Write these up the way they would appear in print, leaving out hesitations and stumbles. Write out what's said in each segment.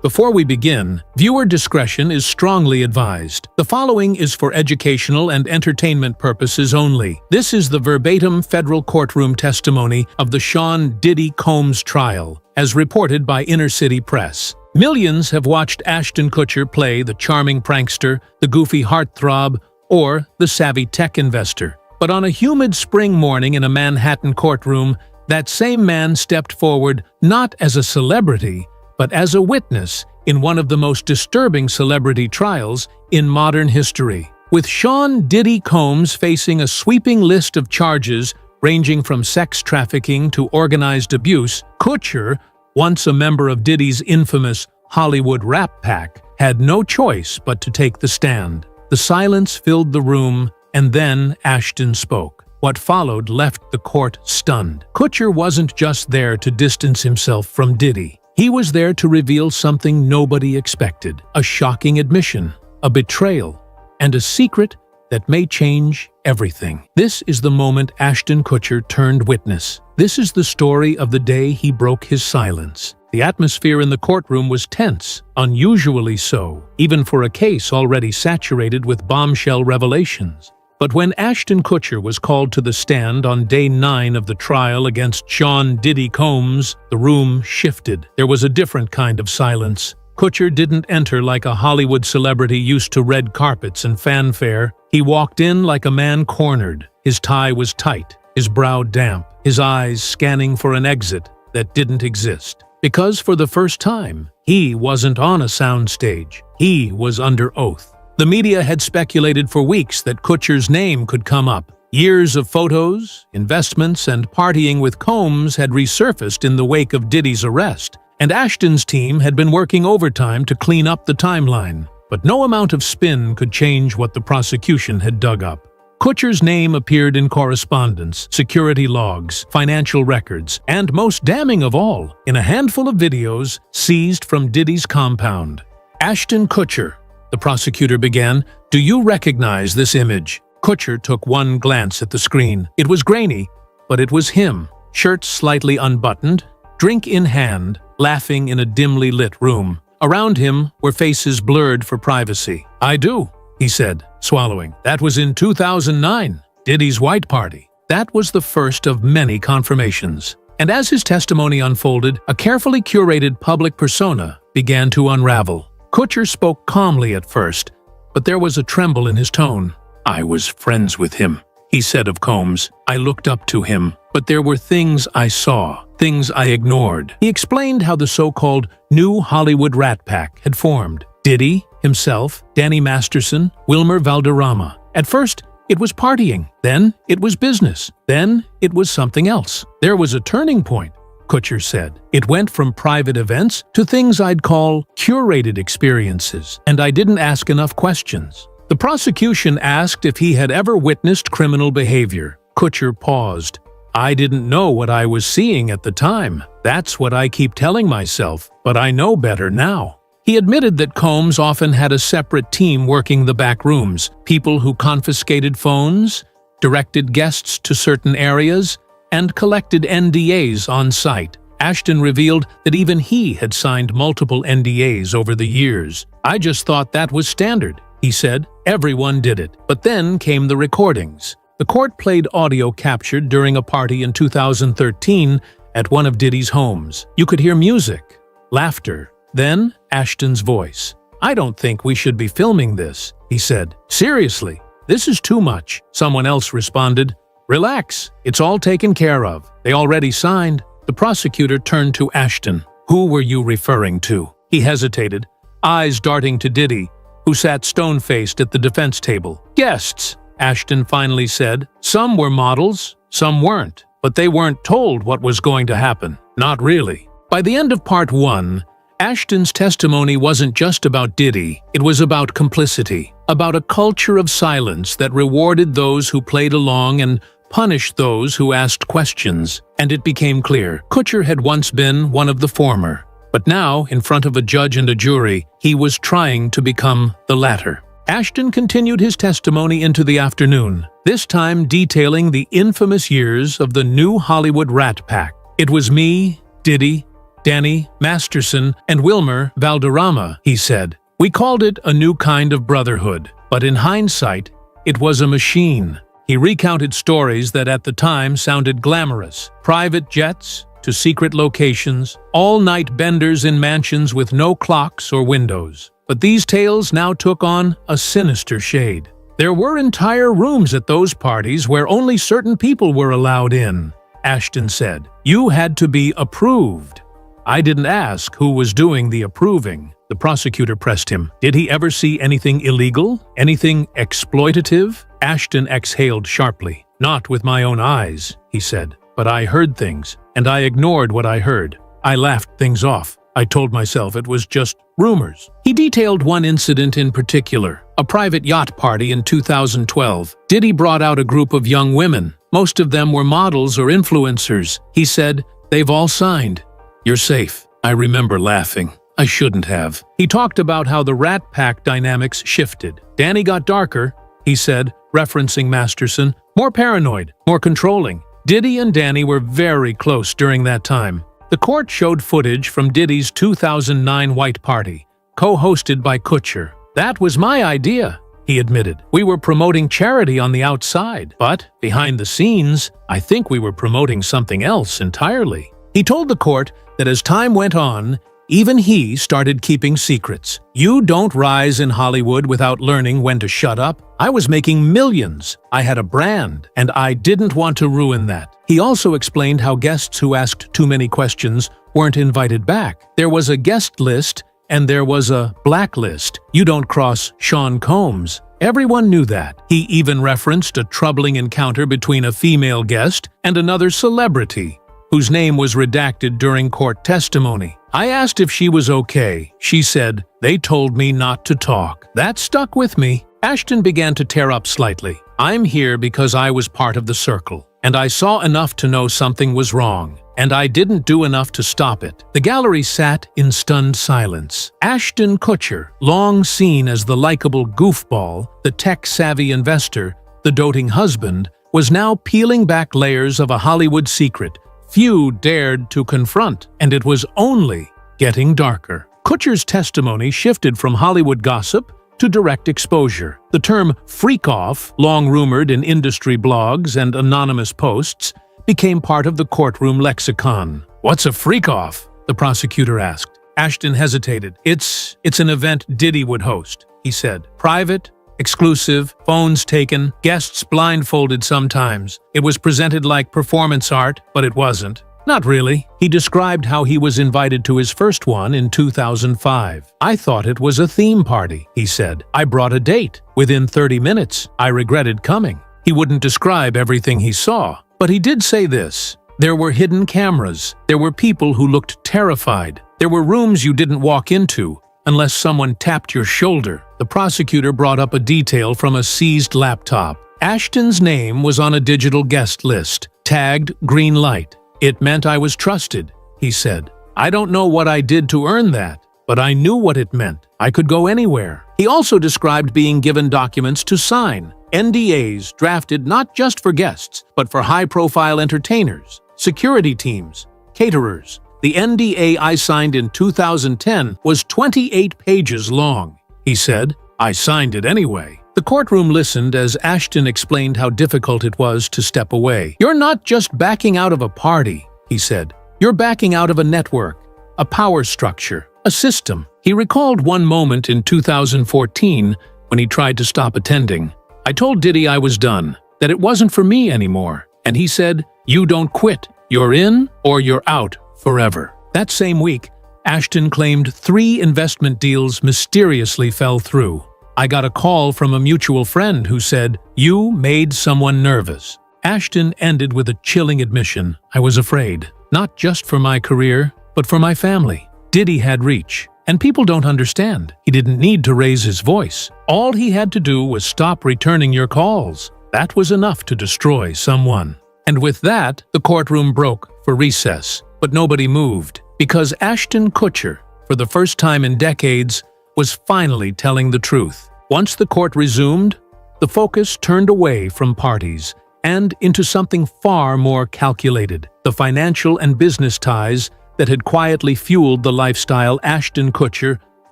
Before we begin, viewer discretion is strongly advised. The following is for educational and entertainment purposes only. This is the verbatim federal courtroom testimony of the Sean Diddy Combs trial, as reported by Inner City Press. Millions have watched Ashton Kutcher play the charming prankster, the goofy heartthrob, or the savvy tech investor. But on a humid spring morning in a Manhattan courtroom, that same man stepped forward not as a celebrity, but as a witness in one of the most disturbing celebrity trials in modern history. With Sean Diddy Combs facing a sweeping list of charges ranging from sex trafficking to organized abuse, Kutcher, once a member of Diddy's infamous Hollywood rap pack, had no choice but to take the stand. The silence filled the room, and then Ashton spoke. What followed left the court stunned. Kutcher wasn't just there to distance himself from Diddy. He was there to reveal something nobody expected, a shocking admission, a betrayal, and a secret that may change everything. This is the moment Ashton Kutcher turned witness. This is the story of the day he broke his silence. The atmosphere in the courtroom was tense, unusually so, even for a case already saturated with bombshell revelations. But when Ashton Kutcher was called to the stand on day 9 of the trial against Sean Diddy Combs, the room shifted. There was a different kind of silence. Kutcher didn't enter like a Hollywood celebrity used to red carpets and fanfare. He walked in like a man cornered. His tie was tight, his brow damp, his eyes scanning for an exit that didn't exist. Because for the first time, he wasn't on a soundstage. He was under oath. The media had speculated for weeks that Kutcher's name could come up. Years of photos, investments, and partying with Combs had resurfaced in the wake of Diddy's arrest, and Ashton's team had been working overtime to clean up the timeline. But no amount of spin could change what the prosecution had dug up. Kutcher's name appeared in correspondence, security logs, financial records, and most damning of all, in a handful of videos seized from Diddy's compound. Ashton Kutcher, the prosecutor began, "Do you recognize this image?" Kutcher took one glance at the screen. It was grainy, but it was him, shirt slightly unbuttoned, drink in hand, laughing in a dimly lit room. Around him were faces blurred for privacy. "I do," he said, swallowing. "That was in 2009, Diddy's White Party." That was the first of many confirmations. And as his testimony unfolded, a carefully curated public persona began to unravel. Kutcher spoke calmly at first, but there was a tremble in his tone. "I was friends with him," he said of Combs. "I looked up to him, but there were things I saw, things I ignored." He explained how the so-called new Hollywood Rat Pack had formed. Diddy, himself, Danny Masterson, Wilmer Valderrama. At first, it was partying. Then, it was business. Then, it was something else. There was a turning point, Kutcher said. "It went from private events to things I'd call curated experiences, and I didn't ask enough questions." The prosecution asked if he had ever witnessed criminal behavior. Kutcher paused. "I didn't know what I was seeing at the time. That's what I keep telling myself, but I know better now." He admitted that Combs often had a separate team working the back rooms, people who confiscated phones, directed guests to certain areas, and collected NDAs on site. Ashton revealed that even he had signed multiple NDAs over the years. "I just thought that was standard," he said. "Everyone did it." But then came the recordings. The court played audio captured during a party in 2013 at one of Diddy's homes. You could hear music, laughter, then Ashton's voice. "I don't think we should be filming this," he said. "Seriously, this is too much." Someone else responded, "Relax, it's all taken care of. They already signed." The prosecutor turned to Ashton. "Who were you referring to?" He hesitated, eyes darting to Diddy, who sat stone-faced at the defense table. "Guests," Ashton finally said. "Some were models, some weren't, but they weren't told what was going to happen. Not really." By the end of part 1, Ashton's testimony wasn't just about Diddy, it was about complicity, about a culture of silence that rewarded those who played along and punished those who asked questions. And it became clear, Kutcher had once been one of the former. But now, in front of a judge and a jury, he was trying to become the latter. Ashton continued his testimony into the afternoon, this time detailing the infamous years of the new Hollywood Rat Pack. "It was me, Diddy, Danny Masterson and Wilmer Valderrama, he said. We called it a new kind of brotherhood, but in hindsight, it was a machine. He recounted stories that at the time sounded glamorous. Private jets to secret locations, all-night benders in mansions with no clocks or windows. But these tales now took on a sinister shade. There were entire rooms at those parties where only certain people were allowed in, Ashton said. You had to be approved. I didn't ask who was doing the approving. The prosecutor pressed him. Did he ever see anything illegal? Anything exploitative? Ashton exhaled sharply. Not with my own eyes, he said. But I heard things, and I ignored what I heard. I laughed things off. I told myself it was just rumors. He detailed one incident in particular, a private yacht party in 2012. Diddy brought out a group of young women. Most of them were models or influencers. He said, "They've all signed. You're safe." I remember laughing. I shouldn't have. He talked about how the Rat Pack dynamics shifted. Danny got darker, he said, referencing Masterson. More paranoid, more controlling. Diddy and Danny were very close during that time. The court showed footage from Diddy's 2009 White Party, co-hosted by Kutcher. That was my idea, he admitted. We were promoting charity on the outside, but behind the scenes, I think we were promoting something else entirely. He told the court that as time went on, even he started keeping secrets. You don't rise in Hollywood without learning when to shut up. I was making millions. I had a brand, and I didn't want to ruin that. He also explained how guests who asked too many questions weren't invited back. There was a guest list, and there was a blacklist. You don't cross Sean Combs. Everyone knew that. He even referenced a troubling encounter between a female guest and another celebrity, whose name was redacted during court testimony. I asked if she was okay. She said, "They told me not to talk." That stuck with me. Ashton began to tear up slightly. I'm here because I was part of the circle, and I saw enough to know something was wrong, and I didn't do enough to stop it. The gallery sat in stunned silence. Ashton Kutcher, long seen as the likable goofball, the tech-savvy investor, the doting husband, was now peeling back layers of a Hollywood secret few dared to confront, and it was only getting darker. Kutcher's testimony shifted from Hollywood gossip to direct exposure. The term freak-off, long rumored in industry blogs and anonymous posts, became part of the courtroom lexicon. "What's a freak-off?" the prosecutor asked. Ashton hesitated. It's an event Diddy would host, he said. Private, exclusive, phones taken, guests blindfolded sometimes. It was presented like performance art, but it wasn't. Not really. He described how he was invited to his first one in 2005. I thought it was a theme party, he said. I brought a date. Within 30 minutes, I regretted coming. He wouldn't describe everything he saw, but he did say this. There were hidden cameras. There were people who looked terrified. There were rooms you didn't walk into unless someone tapped your shoulder. The prosecutor brought up a detail from a seized laptop. Ashton's name was on a digital guest list, tagged green light. It meant I was trusted, he said. I don't know what I did to earn that, but I knew what it meant. I could go anywhere. He also described being given documents to sign, NDAs drafted not just for guests, but for high-profile entertainers, security teams, caterers. The NDA I signed in 2010 was 28 pages long. He said, I signed it anyway. The courtroom listened as Ashton explained how difficult it was to step away. You're not just backing out of a party, he said. You're backing out of a network, a power structure, a system. He recalled one moment in 2014 when he tried to stop attending. I told Diddy I was done, that it wasn't for me anymore. And he said, you don't quit. You're in or you're out forever. That same week, Ashton claimed 3 investment deals mysteriously fell through. I got a call from a mutual friend who said, you made someone nervous. Ashton ended with a chilling admission. I was afraid, not just for my career, but for my family. Diddy had reach, and people don't understand. He didn't need to raise his voice. All he had to do was stop returning your calls. That was enough to destroy someone. And with that, the courtroom broke for recess. But nobody moved, because Ashton Kutcher, for the first time in decades, was finally telling the truth. Once the court resumed, the focus turned away from parties and into something far more calculated, the financial and business ties that had quietly fueled the lifestyle Ashton Kutcher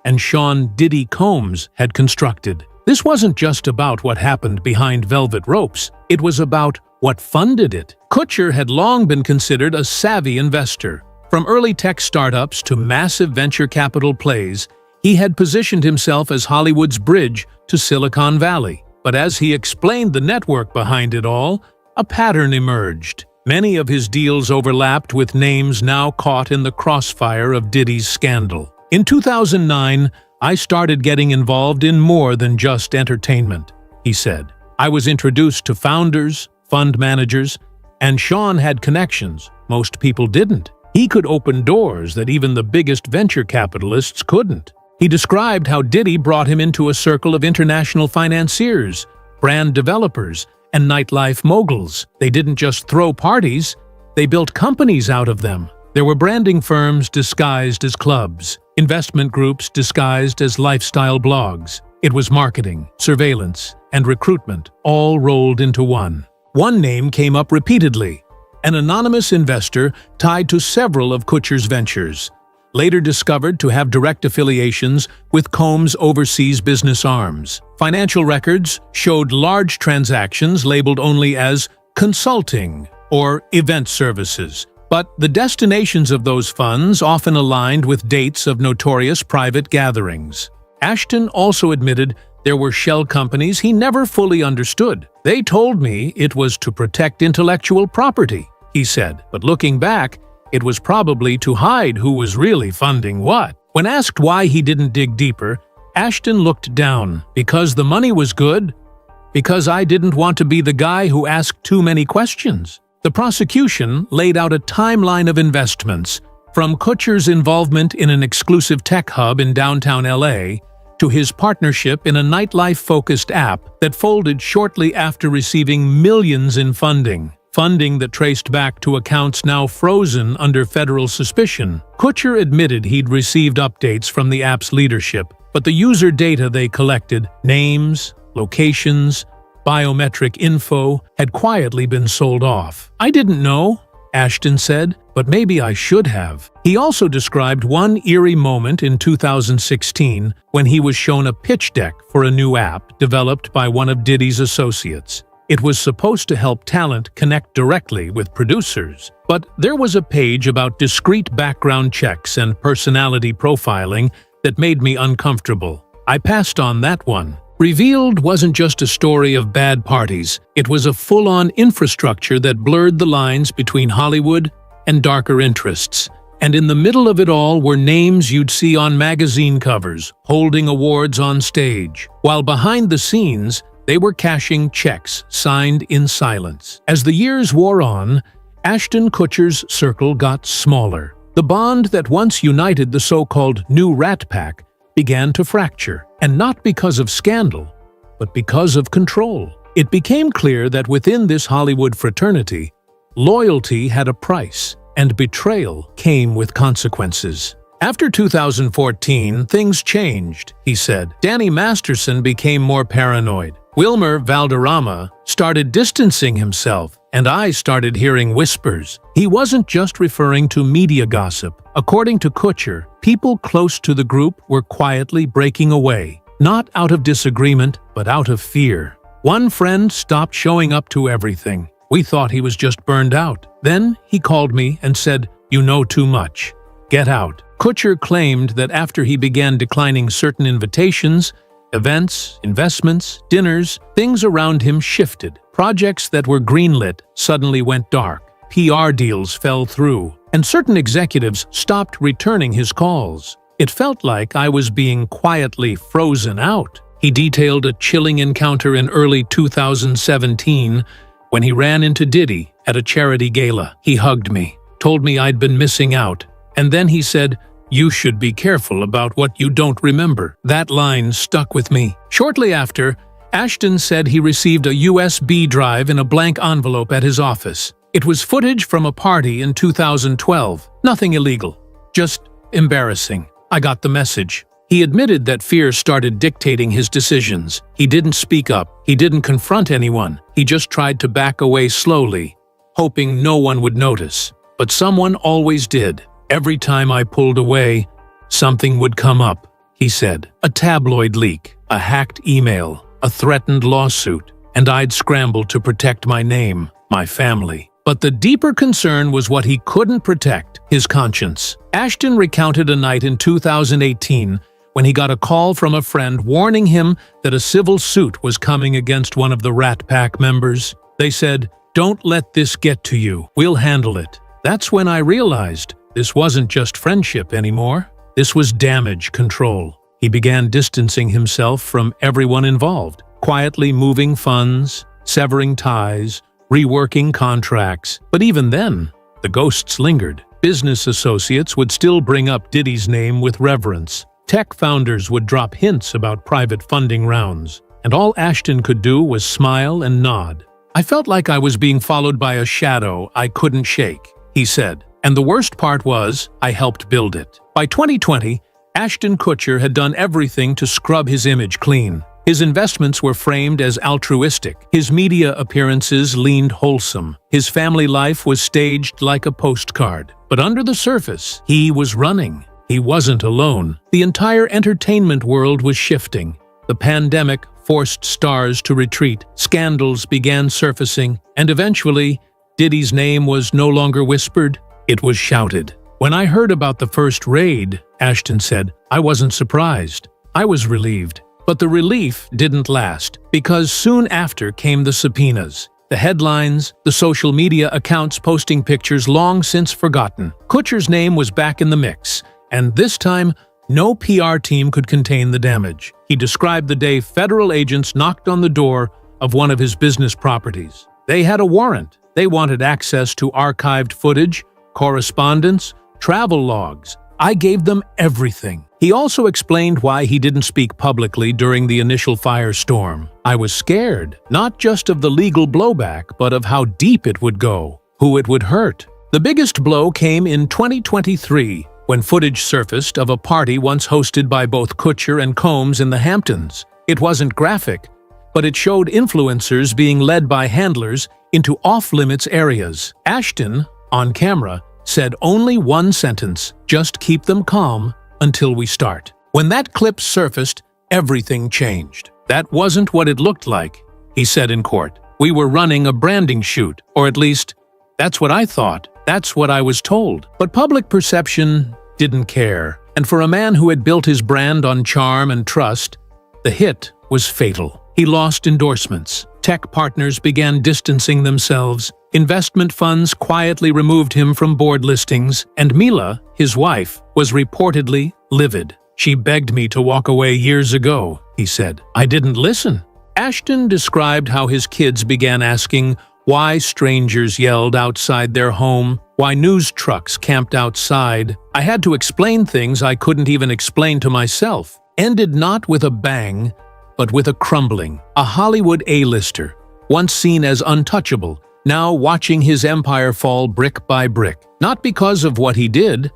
and Sean "Diddy" Combs had constructed. This wasn't just about what happened behind velvet ropes, it was about what funded it. Kutcher had long been considered a savvy investor. From early tech startups to massive venture capital plays, he had positioned himself as Hollywood's bridge to Silicon Valley. But as he explained the network behind it all, a pattern emerged. Many of his deals overlapped with names now caught in the crossfire of Diddy's scandal. In 2009, I started getting involved in more than just entertainment, he said. I was introduced to founders, fund managers, and Sean had connections most people didn't. He could open doors that even the biggest venture capitalists couldn't. He described how Diddy brought him into a circle of international financiers, brand developers, and nightlife moguls. They didn't just throw parties, they built companies out of them. There were branding firms disguised as clubs, investment groups disguised as lifestyle blogs. It was marketing, surveillance, and recruitment, all rolled into one. One name came up repeatedly: an anonymous investor tied to several of Kutcher's ventures, later discovered to have direct affiliations with Combs' overseas business arms. Financial records showed large transactions labeled only as consulting or event services, but the destinations of those funds often aligned with dates of notorious private gatherings. Ashton also admitted there were shell companies he never fully understood. They told me it was to protect intellectual property, he said, but looking back, it was probably to hide who was really funding what. When asked why he didn't dig deeper, Ashton looked down. Because the money was good? Because I didn't want to be the guy who asked too many questions. The prosecution laid out a timeline of investments, from Kutcher's involvement in an exclusive tech hub in downtown LA to his partnership in a nightlife-focused app that folded shortly after receiving millions in funding that traced back to accounts now frozen under federal suspicion. Kutcher admitted he'd received updates from the app's leadership, but the user data they collected, names, locations, biometric info, had quietly been sold off. I didn't know, Ashton said, but maybe I should have. He also described one eerie moment in 2016 when he was shown a pitch deck for a new app developed by one of Diddy's associates. It was supposed to help talent connect directly with producers, but there was a page about discreet background checks and personality profiling that made me uncomfortable. I passed on that one. Revealed wasn't just a story of bad parties, it was a full-on infrastructure that blurred the lines between Hollywood and darker interests. And in the middle of it all were names you'd see on magazine covers, holding awards on stage, while behind the scenes, they were cashing checks signed in silence. As the years wore on, Ashton Kutcher's circle got smaller. The bond that once united the so-called New Rat Pack began to fracture, and not because of scandal, but because of control. It became clear that within this Hollywood fraternity, loyalty had a price, and betrayal came with consequences. After 2014, things changed, he said. Danny Masterson became more paranoid. Wilmer Valderrama started distancing himself, and I started hearing whispers. He wasn't just referring to media gossip. According to Kutcher, people close to the group were quietly breaking away, not out of disagreement, but out of fear. One friend stopped showing up to everything. We thought he was just burned out. Then he called me and said, "You know too much. Get out." Kutcher claimed that after he began declining certain invitations, events, investments, dinners, things around him shifted. Projects that were greenlit suddenly went dark. PR deals fell through, and certain executives stopped returning his calls. It felt like I was being quietly frozen out. He detailed a chilling encounter in early 2017 when he ran into Diddy at a charity gala. He hugged me, told me I'd been missing out, and then he said, "You should be careful about what you don't remember." That line stuck with me. Shortly after, Ashton said he received a USB drive in a blank envelope at his office. It was footage from a party in 2012. Nothing illegal, just embarrassing. I got the message. He admitted that fear started dictating his decisions. He didn't speak up. He didn't confront anyone. He just tried to back away slowly, hoping no one would notice. But someone always did. Every time I pulled away, something would come up, he said. A tabloid leak, a hacked email, a threatened lawsuit, and I'd scramble to protect my name, my family. But the deeper concern was what he couldn't protect, his conscience. Ashton recounted a night in 2018 when he got a call from a friend warning him that a civil suit was coming against one of the Rat Pack members. They said, "Don't let this get to you. We'll handle it." That's when I realized this wasn't just friendship anymore. This was damage control. He began distancing himself from everyone involved, quietly moving funds, severing ties, reworking contracts. But even then, the ghosts lingered. Business associates would still bring up Diddy's name with reverence. Tech founders would drop hints about private funding rounds, and all Ashton could do was smile and nod. "I felt like I was being followed by a shadow I couldn't shake," he said. And the worst part was, I helped build it. By 2020, Ashton Kutcher had done everything to scrub his image clean. His investments were framed as altruistic. His media appearances leaned wholesome. His family life was staged like a postcard. But under the surface, he was running. He wasn't alone. The entire entertainment world was shifting. The pandemic forced stars to retreat. Scandals began surfacing. And eventually, Diddy's name was no longer whispered. It was shouted. "When I heard about the first raid," Ashton said, "I wasn't surprised. I was relieved." But the relief didn't last, because soon after came the subpoenas. The headlines, the social media accounts posting pictures long since forgotten. Kutcher's name was back in the mix, and this time, no PR team could contain the damage. He described the day federal agents knocked on the door of one of his business properties. They had a warrant. They wanted access to archived footage, correspondence, travel logs. I gave them everything. He also explained why he didn't speak publicly during the initial firestorm. "I was scared, not just of the legal blowback, but of how deep it would go, who it would hurt." The biggest blow came in 2023, when footage surfaced of a party once hosted by both Kutcher and Combs in the Hamptons. It wasn't graphic, but it showed influencers being led by handlers into off-limits areas. Ashton, on camera, said only one sentence: "Just keep them calm until we start." When that clip surfaced, everything changed. "That wasn't what it looked like," he said in court. "We were running a branding shoot, or at least, that's what I thought. That's what I was told." But public perception didn't care, and for a man who had built his brand on charm and trust, the hit was fatal. He lost endorsements. Tech partners began distancing themselves. Investment funds quietly removed him from board listings, and Mila, his wife, was reportedly livid. "She begged me to walk away years ago," he said. "I didn't listen." Ashton described how his kids began asking why strangers yelled outside their home, why news trucks camped outside. "I had to explain things I couldn't even explain to myself." Ended not with a bang, but with a crumbling. A Hollywood A-lister, once seen as untouchable, now watching his empire fall brick by brick. Not because of what he did,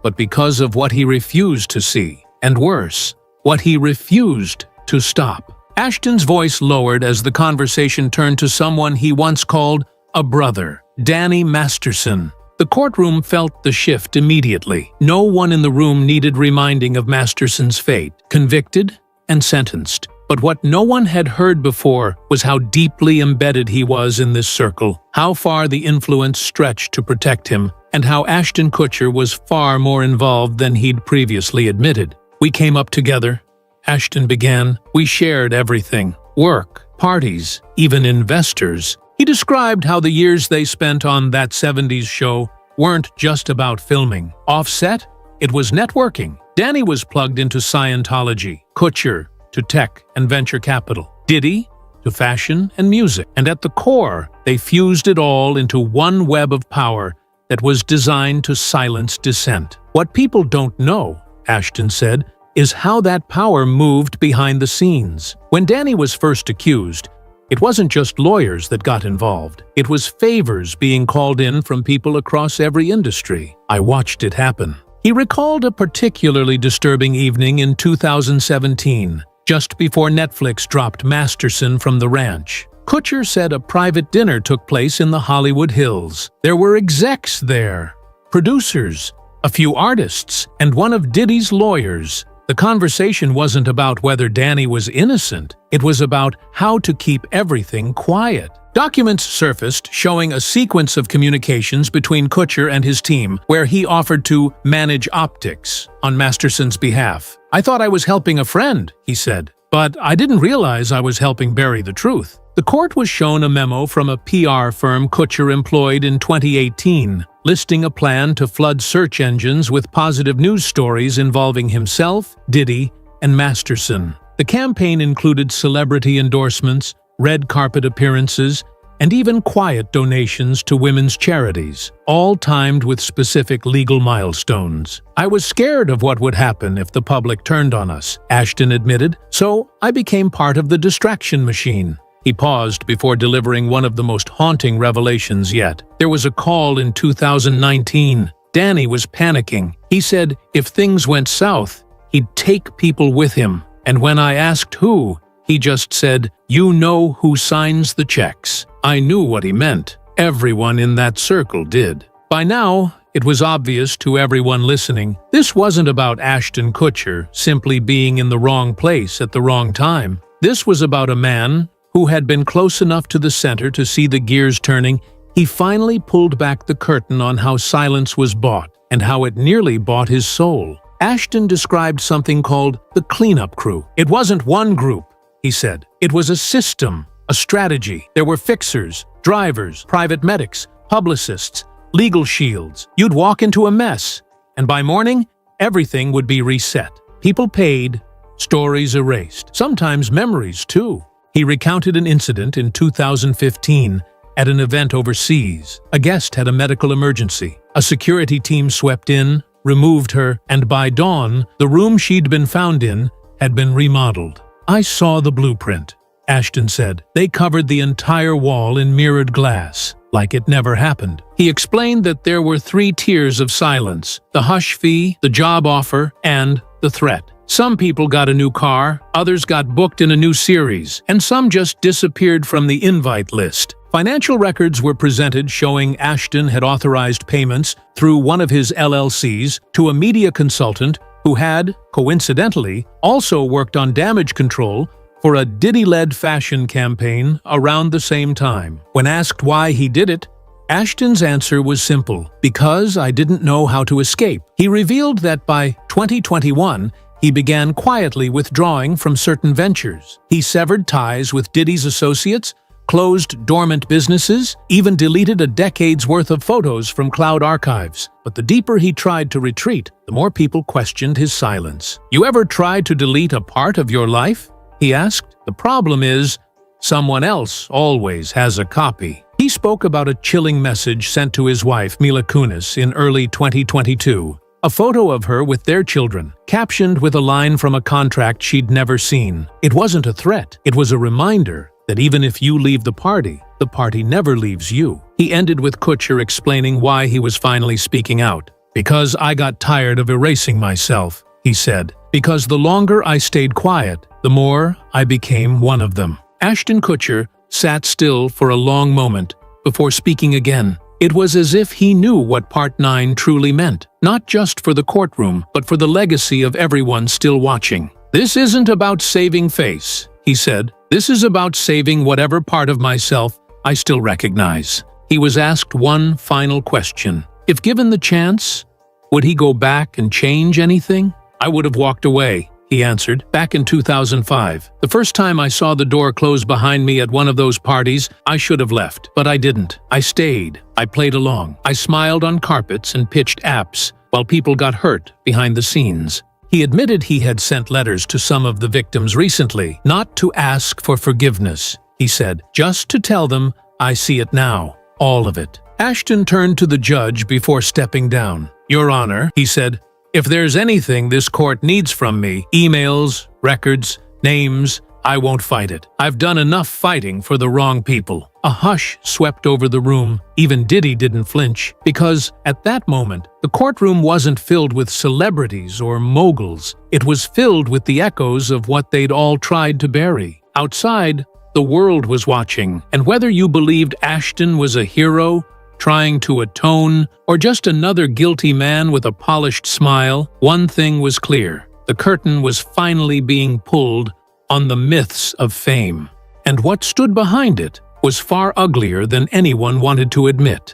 but because of what he refused to see. And worse, what he refused to stop. Ashton's voice lowered as the conversation turned to someone he once called a brother, Danny Masterson. The courtroom felt the shift immediately. No one in the room needed reminding of Masterson's fate, convicted and sentenced. But what no one had heard before was how deeply embedded he was in this circle, how far the influence stretched to protect him, and how Ashton Kutcher was far more involved than he'd previously admitted. "We came up together," Ashton began. "We shared everything. Work, parties, even investors." He described how the years they spent on That 70s Show weren't just about filming. Offset, it was networking. Danny was plugged into Scientology, Kutcher to tech and venture capital, Diddy to fashion and music. And at the core, they fused it all into one web of power that was designed to silence dissent. "What people don't know," Ashton said, "is how that power moved behind the scenes. When Danny was first accused, it wasn't just lawyers that got involved. It was favors being called in from people across every industry. I watched it happen." He recalled a particularly disturbing evening in 2017, just before Netflix dropped Masterson from the ranch. Kutcher said a private dinner took place in the Hollywood Hills. There were execs there, producers, a few artists, and one of Diddy's lawyers. The conversation wasn't about whether Danny was innocent. It was about how to keep everything quiet. Documents surfaced showing a sequence of communications between Kutcher and his team where he offered to manage optics on Masterson's behalf. "I thought I was helping a friend," he said, "but I didn't realize I was helping bury the truth." The court was shown a memo from a PR firm Kutcher employed in 2018, listing a plan to flood search engines with positive news stories involving himself, Diddy, and Masterson. The campaign included celebrity endorsements, red carpet appearances, and even quiet donations to women's charities, all timed with specific legal milestones. "I was scared of what would happen if the public turned on us," Ashton admitted, "so I became part of the distraction machine." He paused before delivering one of the most haunting revelations yet. "There was a call in 2019. Danny was panicking. He said if things went south, he'd take people with him. And when I asked who, he just said, 'You know who signs the checks.' I knew what he meant. Everyone in that circle did." By now, it was obvious to everyone listening, this wasn't about Ashton Kutcher simply being in the wrong place at the wrong time. This was about a man who had been close enough to the center to see the gears turning. He finally pulled back the curtain on how silence was bought and how it nearly bought his soul. Ashton described something called the cleanup crew. "It wasn't one group," he said. "It was a system, a strategy. There were fixers, drivers, private medics, publicists, legal shields. You'd walk into a mess, and by morning, everything would be reset. People paid, stories erased, sometimes memories too." He recounted an incident in 2015 at an event overseas. A guest had a medical emergency. A security team swept in, removed her, and by dawn, the room she'd been found in had been remodeled. "I saw the blueprint," Ashton said. "They covered the entire wall in mirrored glass, like it never happened." He explained that there were 3 tiers of silence: the hush fee, the job offer, and the threat. Some people got a new car, others got booked in a new series, and some just disappeared from the invite list. Financial records were presented showing Ashton had authorized payments through one of his LLCs to a media consultant who had, coincidentally, also worked on damage control for a Diddy-led fashion campaign around the same time. When asked why he did it, Ashton's answer was simple: "Because I didn't know how to escape." He revealed that by 2021, he began quietly withdrawing from certain ventures. He severed ties with Diddy's associates, closed dormant businesses, even deleted a decade's worth of photos from cloud archives. But the deeper he tried to retreat, the more people questioned his silence. "You ever tried to delete a part of your life?" he asked. "The problem is, someone else always has a copy." He spoke about a chilling message sent to his wife, Mila Kunis, in early 2022. A photo of her with their children, captioned with a line from a contract she'd never seen. It wasn't a threat, it was a reminder that even if you leave the party never leaves you. He ended with Kutcher explaining why he was finally speaking out. "Because I got tired of erasing myself," he said. "Because the longer I stayed quiet, the more I became one of them." Ashton Kutcher sat still for a long moment before speaking again. It was as if he knew what Part 9 truly meant, not just for the courtroom, but for the legacy of everyone still watching. "This isn't about saving face," he said. "This is about saving whatever part of myself I still recognize." He was asked one final question. If given the chance, would he go back and change anything? "I would have walked away," he answered, "back in 2005. The first time I saw the door close behind me at one of those parties, I should have left. But I didn't. I stayed. I played along. I smiled on carpets and pitched apps while people got hurt behind the scenes." He admitted he had sent letters to some of the victims recently, not to ask for forgiveness, he said, just to tell them, "I see it now. All of it." Ashton turned to the judge before stepping down. "Your Honor," he said, "if there's anything this court needs from me, emails, records, names, I won't fight it. I've done enough fighting for the wrong people." A hush swept over the room. Even Diddy didn't flinch, because at that moment, the courtroom wasn't filled with celebrities or moguls. It was filled with the echoes of what they'd all tried to bury. Outside, the world was watching, and whether you believed Ashton was a hero, trying to atone, or just another guilty man with a polished smile, one thing was clear. The curtain was finally being pulled on the myths of fame. And what stood behind it was far uglier than anyone wanted to admit.